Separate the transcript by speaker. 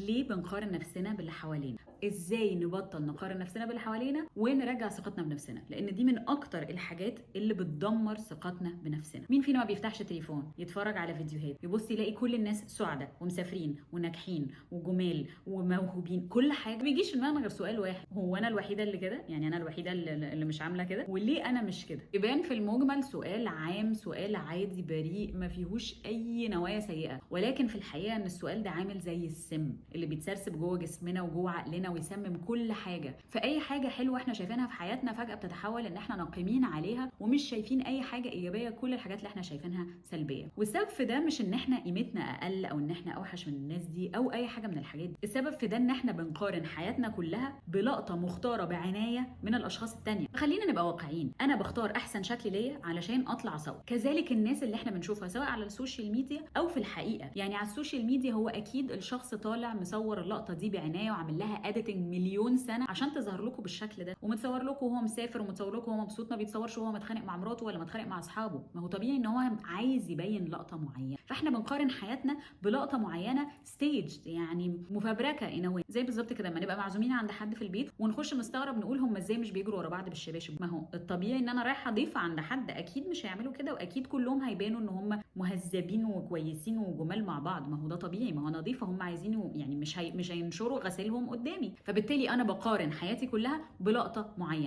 Speaker 1: ليه بنقارن نفسنا باللي حوالينا؟ ازاي نبطل نقارن نفسنا باللي حوالينا ونرجع ثقتنا بنفسنا؟ لان دي من اكتر الحاجات اللي بتدمر ثقتنا بنفسنا. مين فينا ما بيفتحش تليفون يتفرج على فيديوهات يبص يلاقي كل الناس سعداء ومسافرين وناجحين وجمال وموهوبين، كل حاجه؟ ما بيجيش في دماغنا غير سؤال واحد: هو انا الوحيده اللي كده؟ يعني انا الوحيده اللي مش عامله كده؟ وليه انا مش كده؟ يبان في المجمل سؤال عام، سؤال عادي بريء ما فيهوش اي نوايا سيئه، ولكن في الحقيقه ان السؤال ده عامل زي السم اللي بيتسرسب جوه جسمنا وجوه عقلنا ويسمم كل حاجه. فاي حاجه حلوه احنا شايفينها في حياتنا فجاه بتتحول ان احنا ناقمين عليها ومش شايفين اي حاجه ايجابيه، كل الحاجات اللي احنا شايفينها سلبيه. والسبب في ده مش ان احنا قيمتنا اقل او ان احنا اوحش من الناس دي او اي حاجه من الحاجات دي، السبب في ده ان احنا بنقارن حياتنا كلها بلقطه مختاره بعنايه من الاشخاص التانيه. خلينا نبقى واقعيين، انا بختار احسن شكل ليا علشان اطلع سوا، كذلك الناس اللي احنا بنشوفها سواء على السوشيال ميديا او في الحقيقه. يعني على السوشيال ميديا هو اكيد الشخص طالع مصور اللقطه دي بعنايه وعامل لها اديتنج مليون سنه عشان تظهر لكم بالشكل ده، ومتصور لكم وهو مسافر ومتصور لكم وهو مبسوط، ما بيتصورش وهو متخانق مع مراته ولا متخانق مع اصحابه. ما هو طبيعي ان هو عايز يبين لقطه معينه، فاحنا بنقارن حياتنا بلقطه معينه ستيج، يعني مفبركه انوي. زي بالظبط كده لما نبقى معزومين عند حد في البيت ونخش مستغرب نقول هم ازاي مش بيجروا ورا بعض بالشباشب. ما هو الطبيعي ان انا رايحه ضيفه عند حد، اكيد مش هيعملوا كده، واكيد كلهم هيبانوا ان هم مهذبين وكويسين وجمال مع بعض. ما هو ده طبيعي، ما هو انا ضيفه، هم عايزين يعني مش هينشروا غسيلهم قدامي. فبالتالي انا بقارن حياتي كلها بلقطه معينه.